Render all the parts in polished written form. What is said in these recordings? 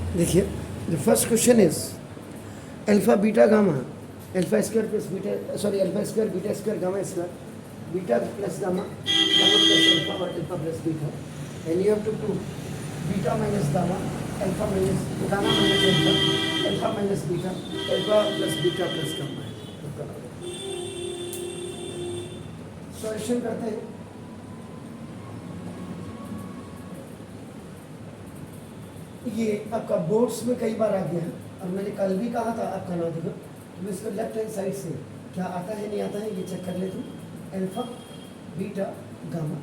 देखिए, the first question is alpha beta gamma, alpha square plus beta, sorry alpha square beta square gamma square, beta plus gamma, gamma plus alpha और alpha plus beta, and you have to prove beta minus gamma, alpha minus gamma minus alpha, alpha minus beta, alpha plus beta plus gamma है। Solution करते हैं। ये आपका boards में कई बार आ गया है और मैंने कल भी कहा था आपका नाम देखो, तो इसको लेफ्ट हैंड साइड से क्या आता है नहीं आता है ये चेक कर लेते हूँ। अल्फा बीटा गामा,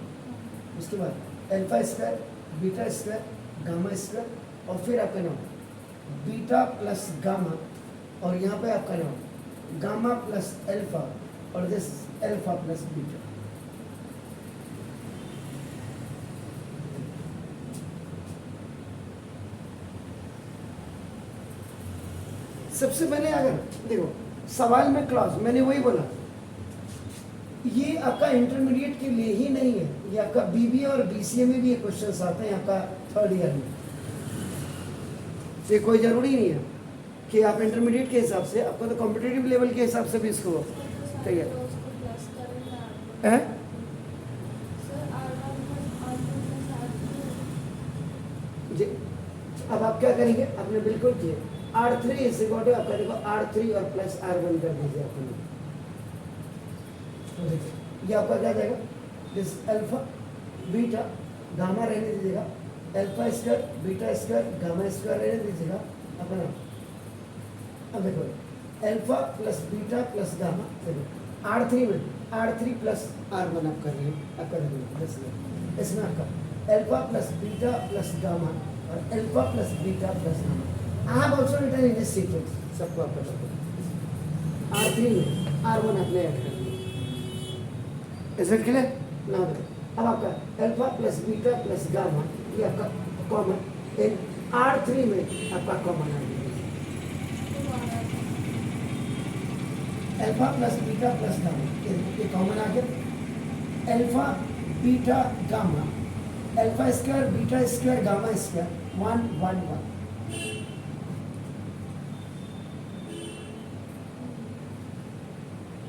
उसके बाद alpha square beta square gamma square, और फिर आपका नाम बीटा प्लस गामा, और यहाँ पे आपका नाम गामा प्लस अल्फा, और दिस अल्फा प्लस बीटा। सबसे पहले अगर देखो सवाल में क्लॉज मैंने वही बोला, ये आपका इंटरमीडिएट के लिए ही नहीं है, ये आपका बीबीए और बीसीए में भी ये क्वेश्चंस आते हैं आपका थर्ड ईयर में। ये कोई जरूरी नहीं है कि आप इंटरमीडिएट के हिसाब से, आपको तो कॉम्पिटिटिव लेवल के हिसाब से भी इसको तैयार है। जी अब आप क्या करेंगे, आपने बिल्कुल किए R3 इज इक्वल टू आपका देखो R3 और प्लस R1 कर दीजिए आपने, तो देखिए ये आपका क्या जाएगा, दिस अल्फा बीटा गामा रहने दीजिएगा, alpha square beta square gamma square रहने दीजिएगा अपना। अब देखो alpha plus beta plus gamma, देखो R3 में R3 प्लस R1 आप कर रहे हैं, आप कर रहे हैं इसमें आपका alpha plus beta plus gamma और alpha plus beta plus gamma. I have also written in this sequence, सबको आप पता है। R3 में R1 आपने ऐड कर दिया, इज इट क्लियर? नाउ अब आपका alpha plus beta plus gamma ये आपका कॉमन, इन R3 में आपका कॉमन आ गया alpha plus beta plus gamma, ये कॉमन आ गया। Alpha beta gamma, alpha square beta square gamma square 1 1 1।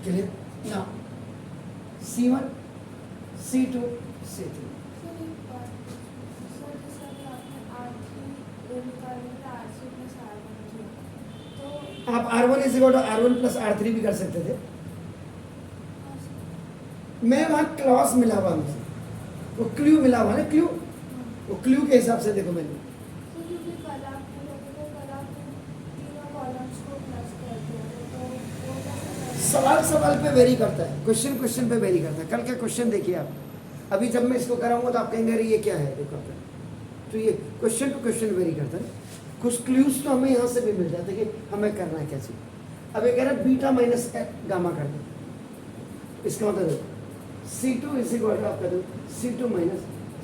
Clear? Now, C1, C2, C3. आप R1 is equal to R1 plus R3 भी कर सकते थे, मैं वहां क्लॉज मिला हुआ मुझे, वो क्लू मिला हुआ ना, क्लू, वो क्लू के हिसाब से देखो मैंने सवाल पे वेरी करता है, क्वेश्चन पे वेरी करता है। कल का क्वेश्चन देखिए आप, अभी जब मैं इसको कराऊंगा तो आप कहेंगे अरे ये क्या है, देखो तो ये क्वेश्चन टू क्वेश्चन वेरी करता है। कुछ क्लूज तो हमें यहाँ से भी मिल जाते हैं कि हमें करना है क्या चीज। अब ये कह रहा है बीटा माइनस गामा कर दो, इसका मतलब C2 इज इक्वल टू आप कर दो C2 माइनस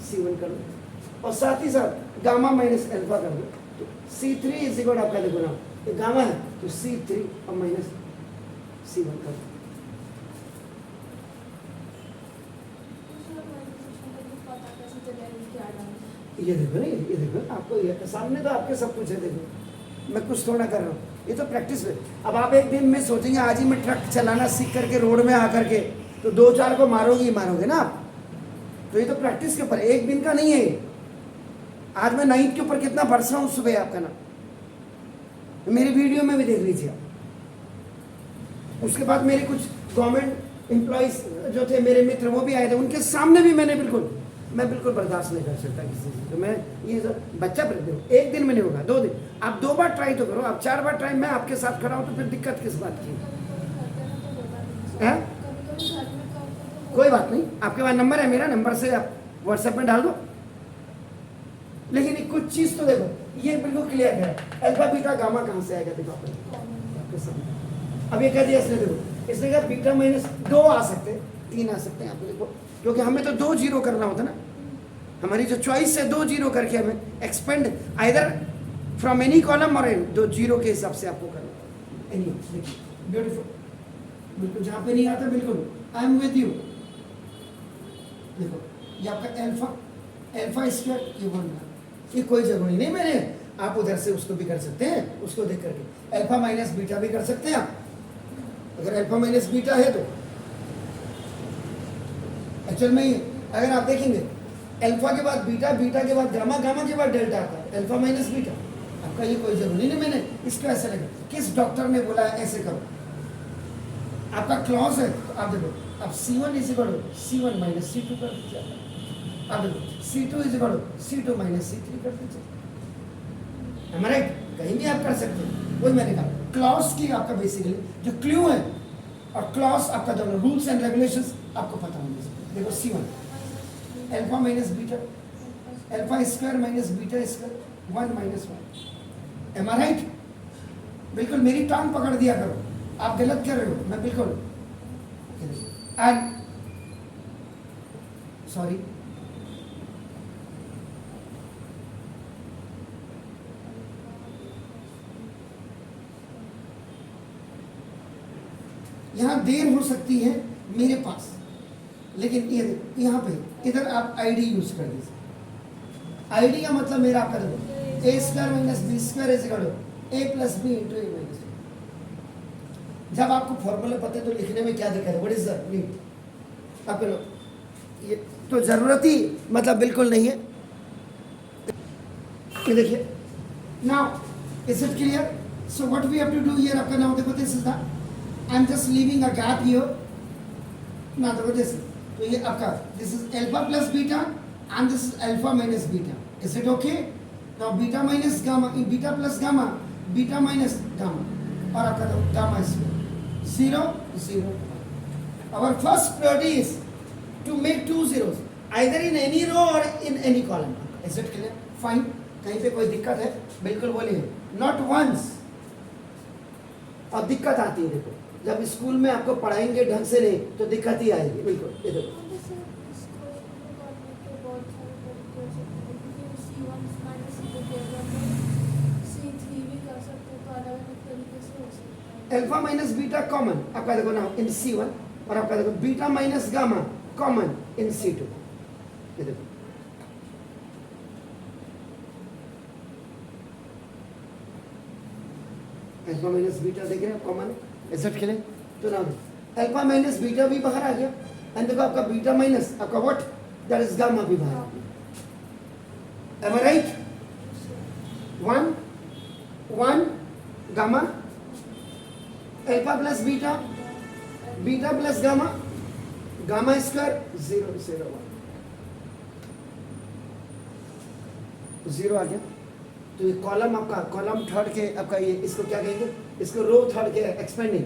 C1 कर दो, और साथ ही साथ गामा माइनस अल्फा कर दो, तो C3 इज इक्वल टू आपका देखो ना, ये गामा है तो C3 और माइनस C1 कर दो। ये देखो ना, ये देखो आपको, ये सामने तो आपके सब कुछ है, देखो मैं कुछ थोड़ा कर रहा हूँ, ये तो प्रैक्टिस में। अब आप एक दिन में सोचेंगे आज ही मैं ट्रक चलाना सीख करके रोड में आकर के तो 2-4 को मारोगे ही मारोगे ना आप, तो ये तो प्रैक्टिस के ऊपर, एक दिन का नहीं है। आज मैं नाइट के ऊपर कितना बरस रहा हूँ सुबह, आपका ना मेरी वीडियो में भी देख लीजिए आप। उसके बाद मेरे कुछ गवर्नमेंट एम्प्लॉइज जो थे मेरे मित्र, वो भी आए थे, उनके सामने भी मैं बिल्कुल बर्दाश्त नहीं कर सकता किसी से। तो मैं ये बच्चा एक दिन में नहीं होगा, 2 दिन, आप 2 बार ट्राई तो करो, आप 4 बार ट्राई मैं आपके साथ खड़ा हूँ तो फिर दिक्कत किस बात की है? कोई बात नहीं, आपके पास नंबर है, मेरा नंबर से आप व्हाट्सएप में डाल दो। लेकिन कुछ चीज तो देखो, ये बिल्कुल क्लियर है, अल्फा बीटा गामा कहाँ से आएगा, देखो आपके सामने। अब ये कह दिया इसने, देखो इसने कहा बीटा माइनस 2 आ सकते, 3 आ सकते हैं, आपको देखो, क्योंकि हमें तो 2 0 करना होता ना, हमारी जो चॉइस है 2 0 करके हमें expand either from any column और 2 0 के हिसाब से आपको करना। एनी ब्यूटीफुल, बिल्कुल जहाँ पे नहीं आता बिल्कुल आई एम विद यू। देखो ये आपका अल्फा स्क्वायर ये 1 ये कोई जरूरी नहीं, मैंने आप उधर से उसको भी कर सकते हैं, उसको देख करके अल्फा माइनस बीटा भी कर सकते हैं आप, अगर अल्फा माइनस बीटा है तो। एक्चुअल में अगर आप देखेंगे अल्फा के बाद बीटा, बीटा के बाद गामा, गामा के बाद डेल्टा आता है, अल्फा माइनस बीटा। आपका ये कोई जरूरी नहीं मैंने इसको ऐसे लगा, किस डॉक्टर ने बोला ऐसे करो, आपका क्लॉज है तो आप देखो, अब C1 is equal to C1 minus C2 कर दीजिए, आप देखो C2 is equal to C2 minus C3 कर दीजिए, हमारे कहीं भी आप कर सकते हैं। वही मैंने कहा क्लॉज की आपका बेसिकली जो क्लू है और क्लॉज आपका दोनों रूल्स एंड रेगुलेशंस आपको पता होने चाहिए। देखो C1 alpha minus beta, alpha square minus beta square 1 minus 1, am I right? बिल्कुल मेरी टांग पकड़ दिया करो, आप गलत कर रहे हो, मैं बिल्कुल एंड सॉरी यहाँ देर हो सकती है मेरे पास, लेकिन ये यहाँ पे इधर आप आईडी यूज कर दीजिए। आईडी का मतलब मेरा आपका देखो A square minus B square is equal to A plus B into A minus B. जब आपको फॉर्मूला पता है तो लिखने में क्या दिक्कत है, व्हाट इज द नीड? आपको ये तो जरूरत ही मतलब बिल्कुल नहीं है। ये देखिए now is it clear? So what we have to do here, आपका नाउ देखो this is the I am just leaving a gap here ना, देखो दिस, तो ये आपका this is alpha plus beta and this is alpha minus beta, is it okay? Now beta minus gamma, beta plus gamma, beta minus gamma, और आपका तो gamma square 0 0। Our first priority is to make 2 zeros either in any row or in any column, is it clear? Fine, कहीं पे कोई दिक्कत है बिल्कुल बोलिए, नॉट वंस। और दिक्कत आती है देखो जब स्कूल में आपको पढ़ाएंगे ढंग से नहीं तो दिक्कत ही आएगी बिल्कुल। ये देखो अल्फा माइनस बीटा कॉमन आपका देखो ना इन C1, और आपका देखो beta minus gamma common in C2। ये देखो अल्फा माइनस बीटा देख रहे हैं कॉमन एसेट के लिए, तो ना अल्फा माइनस बीटा भी बाहर आ गया एंड देखो आपका बीटा माइनस आपका व्हाट दैट इज गामा भी बाहर आ गया। Am I right? 1 1 gamma alpha plus beta, beta plus gamma, gamma square 0 0 1 0 आ गया। तो ये कॉलम आपका कॉलम थर्ड के आपका ये इसको क्या कहेंगे, इसको रो थर्ड के expanding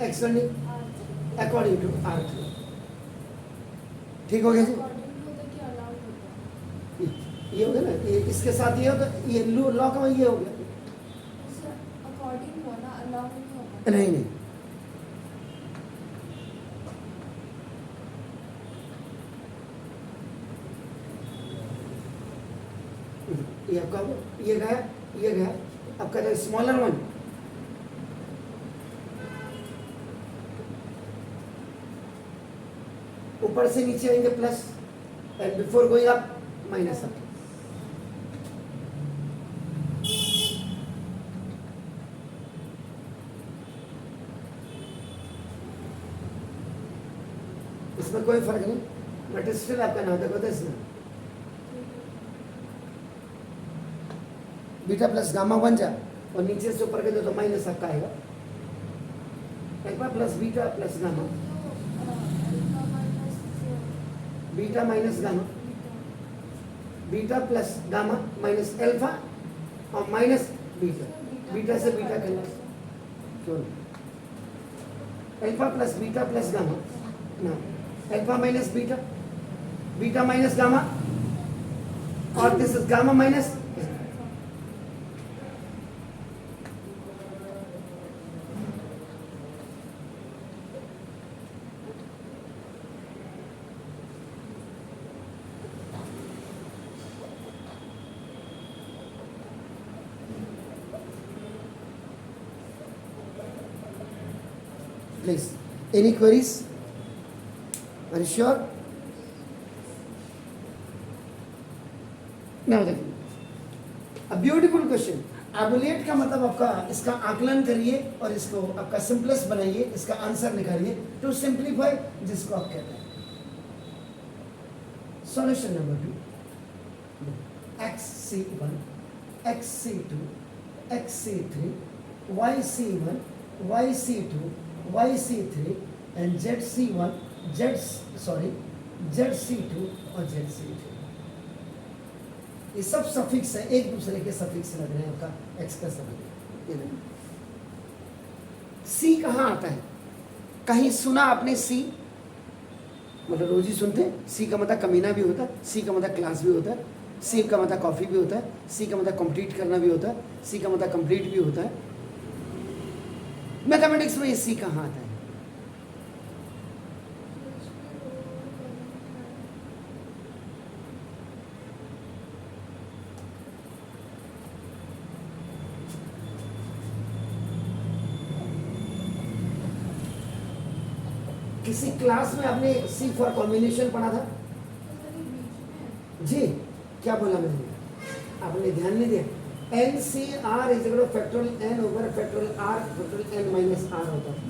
expanding according to R3। ठीक हो गया जी? ये हो गया ना, ये इसके साथ ये हो तो ये लॉ का ये हो गया। नहीं नहीं ये आपका ये गया आपका स्मॉलर वन, ऊपर से नीचे आएंगे plus and before going up minus up. इसमें कोई फर्क नहीं, बट स्टिल आपका नाम देखो इसमें बीटा प्लस गामा बन जा और नीचे से ऊपर के दो तो माइनस आपका आएगा। Alpha plus beta plus gamma, beta minus gamma, beta plus gamma minus alpha और माइनस बीटा, बीटा से beta cancel, alpha plus beta plus gamma ना, alpha minus beta, beta minus gamma, और this is gamma minus. Please, any queries? Are you sure? ना देखिए, अब beautiful question. एबुलेट का मतलब आपका इसका आकलन करिए और इसको आपका सिंपलेस्ट बनाइए, इसका आंसर निकालिए टू सिंप्लीफाई, जिसको आप कहते हैं solution number 2, xc1 xc2 xc3 yc1 yc2 yc3 and zc1 zc2 और zc3। ये सब सफिक्स है, एक दूसरे के सफिक्स लग रहे हैं आपका एक्स का सफिक्स। सी कहाँ आता है? कहीं सुना आपने सी? मतलब रोज ही सुनते हैं। सी का मतलब कमीना भी होता है, सी का मतलब क्लास भी होता है, सी का मतलब कॉफी भी होता है, सी का मतलब कंप्लीट करना भी होता है, सी का मतलब कंप्लीट भी होता है। मैथमेटिक्स में ये सी कहाँ आता है? किसी क्लास में आपने सी फॉर कॉम्बिनेशन पढ़ा था जी? क्या बोला मैंने? आपने ध्यान नहीं दिया। N c r is equal to factorial n over factorial r factorial n minus r होता था।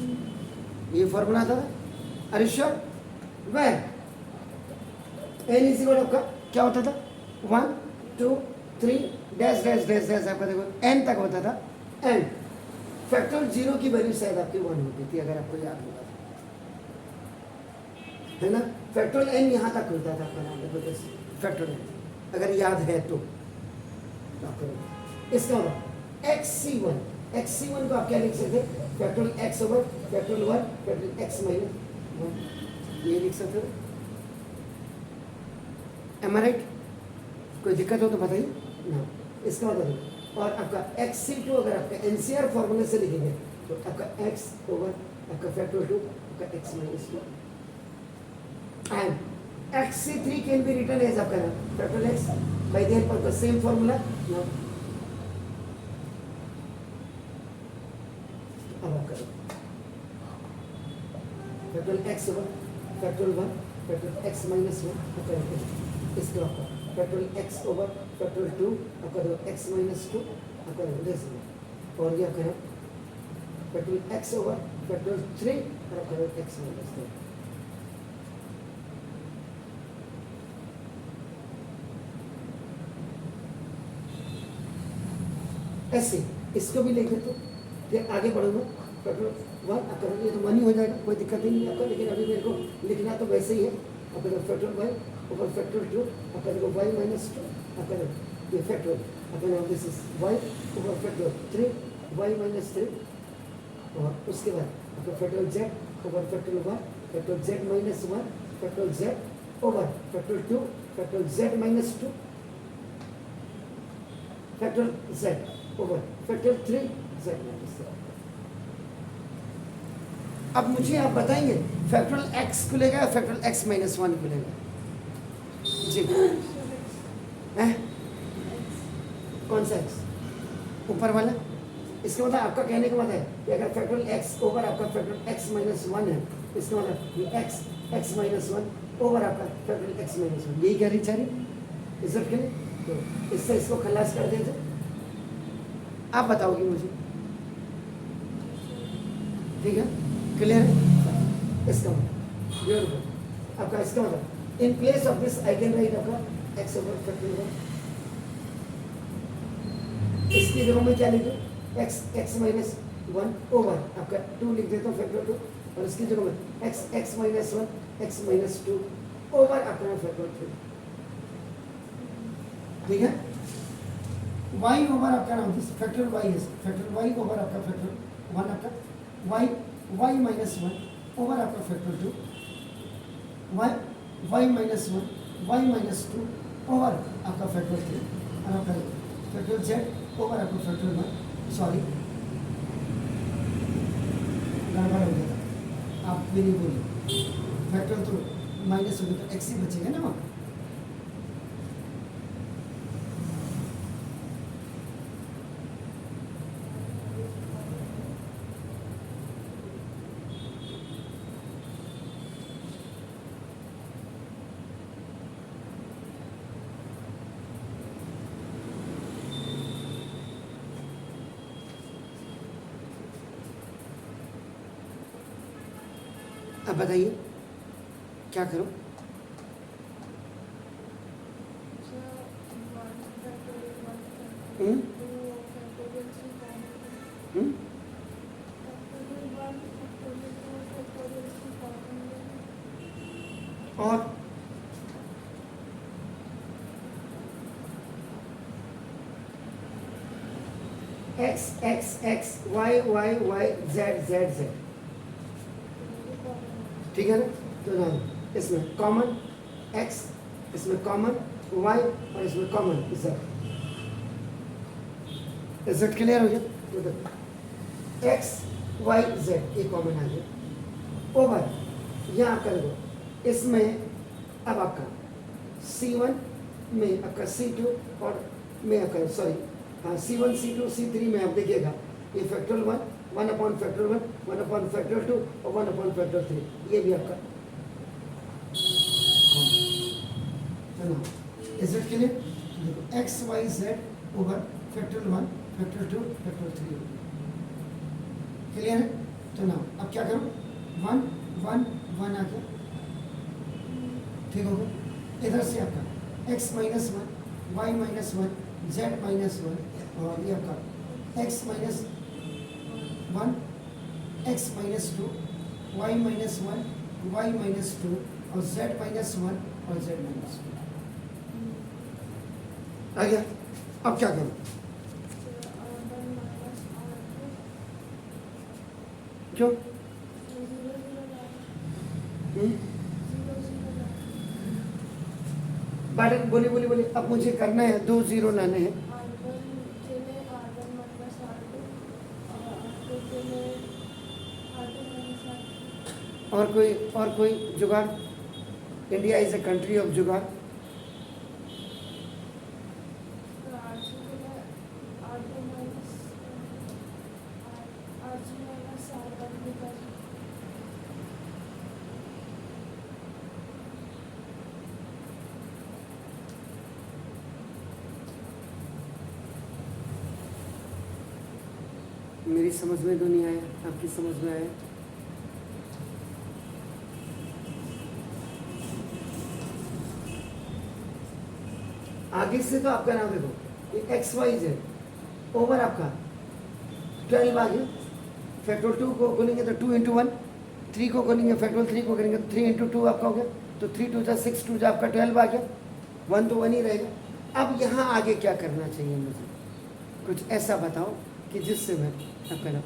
ये फॉर्मूला था। अरे श्योर? वह एन इज इक्वल टू क्या होता था? 1 2 3 डैश डैश डैश डैश आपका देखो एन तक होता था। एन फैक्टोरियल जीरो की वैल्यू शायद आपकी 1 होती थी, अगर आपको याद होगा, है ना? फैक्टोरियल एन यहाँ तक होता था आपका नाम फैक्टोरियल, अगर याद है तो। इसका मतलब xc1 को आप क्या लिख सकते हैं? Factorial x over factorial 1 factorial x minus 1, ये लिख सकते हो। M I right? कोई दिक्कत हो तो बताइए ना। इसका मतलब और आपका xc2 अगर आपका एनसीआर फॉर्मूले से लिखेंगे तो आपका x ओवर आपका फैक्टोरियल 2 आपका x minus 1 and xc3 can be written as आपका factorial x by the help of the same formula. Now अब आप करो factorial x over factorial 1 factorial x minus 1 आपका इसका आपका factorial x over factorial 2 आपका x minus 2 आपका this और ये आपका factorial x over factorial 3 और आपका x minus 3। ऐसे इसको भी लिख देते, फिर आगे बढ़ूंगा। फैक्टोरियल 1 आपका ये तो 1 ही हो जाएगा, कोई दिक्कत ही नहीं आपका, लेकिन अभी मेरे को लिखना तो वैसे ही है। आपका फैक्टोरियल 1 ऊपर फैक्टोरियल 2 आपका देखो y माइनस 2 आपका ये फैक्टोरियल आपका नाम दिस इज y ऊपर फैक्टोरियल 3 y माइनस 3 और उसके बाद आपका फैक्टोरियल z ऊपर factorial 1 factorial z minus 1 factorial z over factorial 2 factorial z minus 2 factorial z over factorial 3 z minus 3। अब मुझे आप बताएंगे फैक्टोरियल x खुलेगा या फैक्टोरियल x माइनस 1 खुलेगा? जी कौन सा x? ऊपर वाला। इसका मतलब आपका कहने का मतलब है कि अगर फैक्टोरियल x ओवर आपका फैक्टोरियल x माइनस 1 है, इसका मतलब ये x माइनस 1 ओवर आपका फैक्टोरियल x माइनस 1, यही कह रही चारी इज्जत के लिए। तो इससे इसको खलास कर देते, आप बताओगे मुझे, ठीक है? क्लियर है? इसका मतलब ब्यूटीफुल आपका इसका मतलब in place of this I can write आपका x ओवर फैक्टोरियल 1, इसकी जगह में क्या लिखूं? x माइनस 1 ओवर आपका 2 लिख देता हूँ फैक्टोरियल 2, और इसकी जगह में x minus 1 x minus 2 over आपका फैक्टोरियल 3, ठीक है? y ओवर आपका नाम फैक्टोरियल y है, फैक्टोरियल y ओवर आपका फैक्टोरियल 1 आपका y माइनस 1 ओवर आपका factorial 2 y minus 1 y minus 2 over आपका फैक्टोरियल 3 और आपका फैक्टोरियल z ओवर आपका फैक्टोरियल 1। सॉरी गड़बड़ हो गया था, आप भी नहीं बोलिए। फैक्टोरियल तो माइनस होगी तो x ही बचेगा ना वहाँ। अब बताइए क्या करो? हम्म हम्म और x x x y y y z z z, ठीक है ना? तो ना इसमें कॉमन एक्स, इसमें कॉमन वाई और इसमें कॉमन जेड। जेड क्लियर हो गया? तो देखो एक्स वाई जेड ये कॉमन आ गया ओवर यहाँ कर दो इसमें। अब आपका C1 में आपका C2 और में आपका सॉरी हाँ C1 C2 C3 में आप देखिएगा ये फैक्टोरियल 1 1 फैक्टोरियल 1 1 फैक्टोरियल 2 और 1 फैक्टोरियल 3 ये भी आपका इज इट क्लियर? देखो x Y Z over factorial 1 factorial 2 factorial 3 clear है? तो ना अब क्या करो 1 1 1 आ गया, ठीक हो गया। इधर से आपका x minus 1 y minus 1 z minus 1 और ये आपका x minus 1 x minus 2 y minus 1 y minus 2 और z माइनस 1 और z माइनस 2 आ गया। अब क्या करूँ? क्यों? बात बोली बोली बोली। अब मुझे करना है 2 0 लाने हैं। और कोई जुगाड़? India is a country of जुगाड़। मेरी समझ में तो नहीं आया, आपकी समझ में आया? आगे से तो आपका नाम देखो ये एक्स वाई जेड ओवर आपका 12 आ गया। फैक्टोरियल 2 को खोलेंगे तो 2 इंटू 1, 3 को खोलेंगे फैक्टोरियल 3 को करेंगे तो 3 इंटू 2 आपका हो गया। तो 3 2 6 2 आपका 12 आ गया। 1 तो 1 ही रहेगा। अब यहाँ आगे क्या करना चाहिए मुझे? कुछ ऐसा बताओ कि जिससे मैं आपका नाम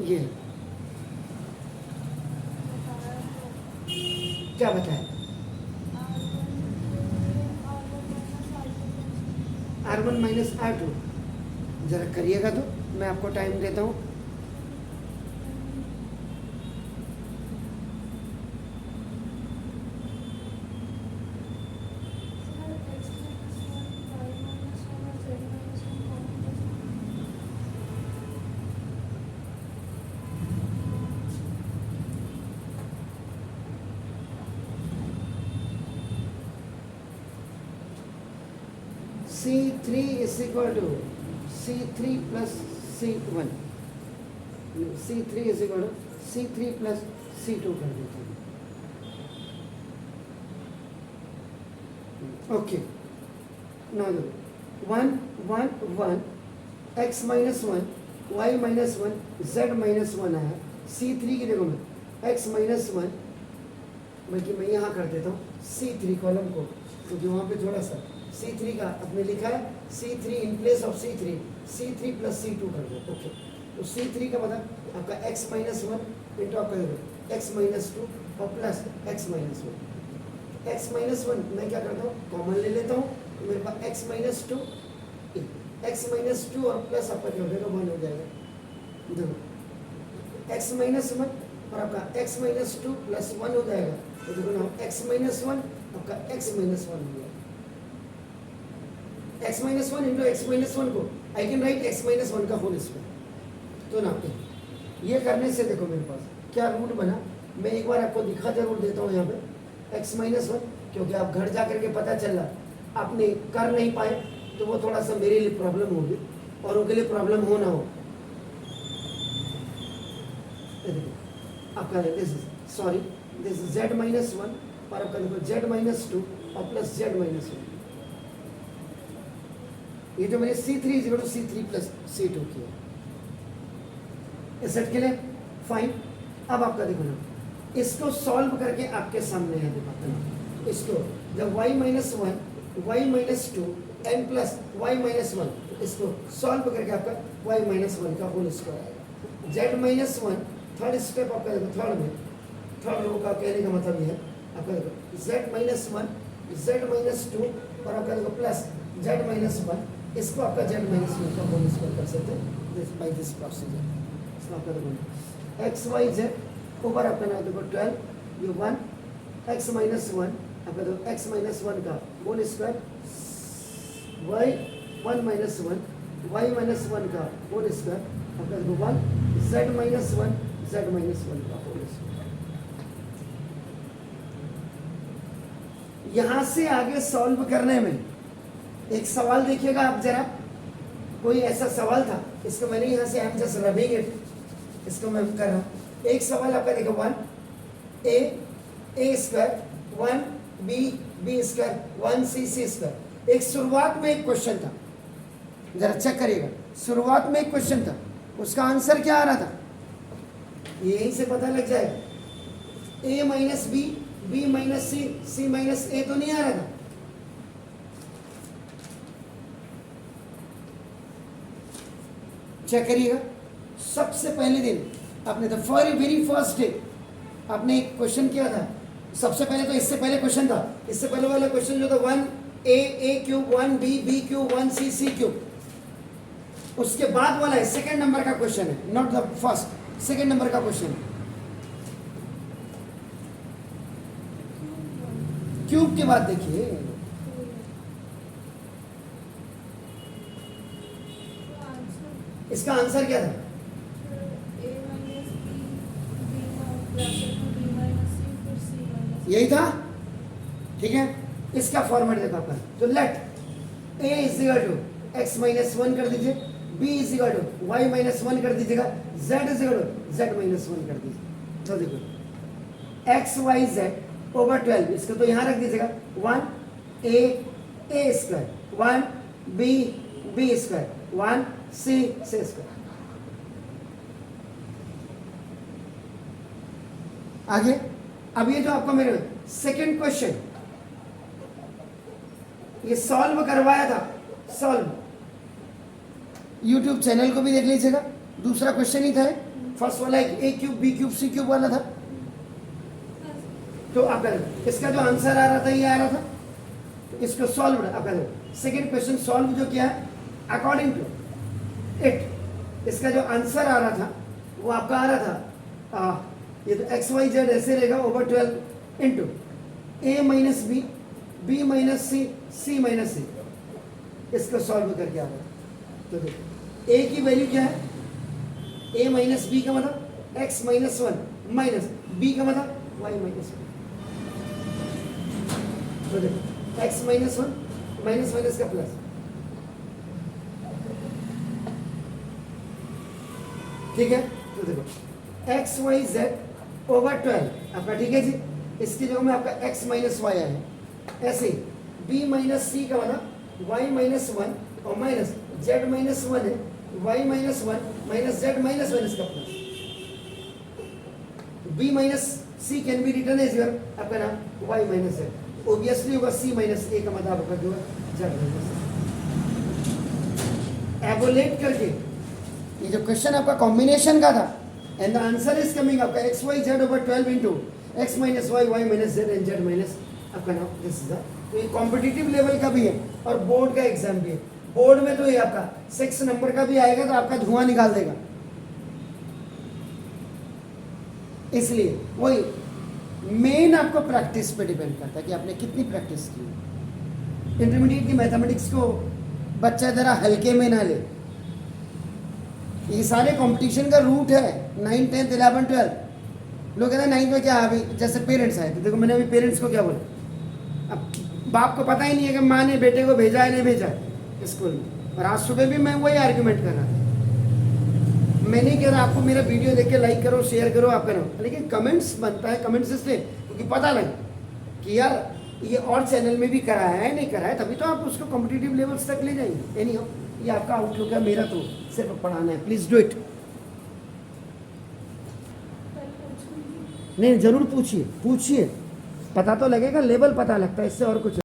ये क्या बताया? R1 माइनस R2 जरा करिएगा तो मैं आपको टाइम देता हूँ। C3 is equal to C3 plus C1। C3 is equal to C3 plus C2 कर देते हैं। Okay now look 1 1 1 x minus 1 y minus 1 z minus 1 आया। C3 की जगह में x माइनस 1 बल्कि मैं यहाँ कर देता हूँ C3 कॉलम को, क्योंकि वहाँ पे थोड़ा सा C3 का अपने लिखा है C3 in place of C3 plus C2 कर दो। ओके तो C3 का मतलब आपका x माइनस 1 इंटू आपका x माइनस 2 और plus x minus 1। x minus 1 मैं क्या करता हूँ कॉमन ले लेता हूँ तो मेरे पास x माइनस 2 x माइनस 2 और प्लस आपका क्या हो जाएगा 1 हो जाएगा। देखो x माइनस 1 और आपका x माइनस 2 प्लस 1 हो जाएगा। तो देखो ना x माइनस 1 आपका x माइनस 1 हो गया। x minus 1 into X minus 1 को I can write x minus 1 का होल स्क्वायर। तो ना ये करने से देखो मेरे पास क्या रूट बना। मैं एक बार आपको दिखा जरूर देता हूँ यहाँ पे x माइनस 1, क्योंकि आप घर जा करके पता चल रहा आपने कर नहीं पाए तो वो थोड़ा सा मेरे लिए प्रॉब्लम होगी और उनके लिए प्रॉब्लम हो ना हो। ये देखो आपका this is z minus one और आपका देखो z माइनस टू और प्लस z माइनस वन। ये जो मैंने C3 is equal to C3 plus C2 किया, सेट के लिए फाइन। अब आपका देखो ना, इसको सॉल्व करके आपके सामने है, देखो इसको जब y minus one y minus two n plus y minus one, इसको सॉल्व करके आपका y माइनस वन का होल स्क्वायर आएगा। z minus one third step आपका देखो, थर्ड में थर्ड रो का कहने का मतलब ये है आपका देखो z minus one z minus two और आपका देखो प्लस z माइनस वन, इसको आपका z माइनस वन का होल स्क्वायर कर सकते हैं बाई दिस प्रोसीजर। इसको आपका देखो एक्स वाई जेड ओवर आपका ना देखो 12 ये 1 x माइनस वन आपका देखो x माइनस वन का whole square y 1 minus one y minus one का होल स्क्वायर आपका देखो 1 z minus one z minus one का होल स्क्वायर। यहां से आगे सॉल्व करने में एक सवाल देखिएगा आप जरा, कोई ऐसा सवाल था, इसको मैंने यहाँ से हम जस्ट रबिंग इट, इसको मैं कर रहा हूँ। एक सवाल आपका देखो 1 a square 1 b square 1 c square. एक शुरुआत में एक क्वेश्चन था, जरा चेक करिएगा, शुरुआत में एक क्वेश्चन था, उसका आंसर क्या आ रहा था यहीं से पता लग जाएगा। a minus B minus C minus A तो नहीं आ रहा था। चेक करिएगा, सबसे पहले दिन आपने तो वेरी फर्स्ट डे आपने एक क्वेश्चन किया था। सबसे पहले तो इससे पहले क्वेश्चन था, इससे पहले वाला क्वेश्चन जो था 1 a cube 1 b cube 1 c cube, उसके बाद वाला है सेकंड नंबर का क्वेश्चन है, not the first, second number का क्वेश्चन है। क्यूब के बाद देखिए इसका आंसर क्या था, यही था। ठीक है, इसका फॉर्मेट देखो आपका, तो let a is equal to x minus one कर दीजिए, b is equal to y minus one कर दीजिएगा, z is equal to z minus one कर दीजिए। तो देखो x y z ओवर 12, इसको तो यहाँ रख दीजिएगा 1 a square 1 b square 1 c square. आगे अब ये जो आपको मेरे सेकंड क्वेश्चन ये सॉल्व करवाया था, सॉल्व यूट्यूब चैनल को भी देख लीजिएगा, दूसरा क्वेश्चन ही था, फर्स्ट वाला a cube b cube c cube वाला था। तो आपका इसका जो आंसर आ रहा था ये आ रहा था, तो इसको सॉल्व आपका सेकंड क्वेश्चन सॉल्व जो किया है अकॉर्डिंग टू इट, इसका जो आंसर आ रहा था वो आपका आ रहा था ये तो एक्स वाई जेड ऐसे रहेगा over 12 into a minus B minus C minus C, इसको सॉल्व करके आ रहा है। तो देखो a की वैल्यू क्या है, a माइनस बी का मतलब x minus one minus b का मतलब y माइनस वन। तो देखो x minus one minus minus का प्लस, ठीक है। तो देखो एक्स वाई जेड ओवर 12 आपका, ठीक है जी, इसकी जगह में आपका x माइनस वाई है, ऐसे b माइनस सी का मतलब y माइनस वन और माइनस z माइनस वन है, y minus one minus z minus one, इसका plus b minus C can be return as your आपका नाम y माइनस z, ऑब्वियसली होगा c माइनस a का मतलब आपका जो है z माइनस। एवोलेट करके ये जो क्वेश्चन आपका कॉम्बिनेशन का था and the answer is coming आपका X Y Z over 12 into X minus Y Y minus Z and Z minus आपका नाम दिस इज द। तो ये कॉम्पिटिटिव लेवल का भी है और बोर्ड का एग्जाम भी है। बोर्ड में तो ये आपका 6 नंबर का भी आएगा तो आपका धुआं निकाल देगा। इसलिए वही मेन आपको प्रैक्टिस पे डिपेंड करता है कि आपने कितनी प्रैक्टिस की। इंटरमीडिएट की मैथमेटिक्स को बच्चा जरा हल्के में ना ले, ये सारे कंपटीशन का रूट है 9th 10th 11th 12। लोग कहते हैं 9th में क्या अभी जैसे पेरेंट्स आए, तो देखो मैंने अभी पेरेंट्स को क्या बोला, अब बाप को पता ही नहीं है कि माँ ने बेटे को भेजा है नहीं भेजा है स्कूल में। और आज सुबह भी मैं वही आर्ग्यूमेंट कर रहा था, मैं नहीं कह रहा आपको मेरा वीडियो देख के लाइक करो, शेयर करो, आप करो, लेकिन कमेंट्स बनता है, कमेंट्स इसलिए क्योंकि पता लगे कि यार ये और चैनल में भी करा है नहीं करा है, तभी तो आप उसको कॉम्पिटिटिव लेवल्स तक ले जाएंगे। एनी हो, ये आपका आउटलुक है, मेरा तो सिर्फ पढ़ाना है। Please do it. नहीं, ज़रूर पूछिए, पूछिए, पता तो लगेगा, लेवल पता लगता है, इससे और कुछ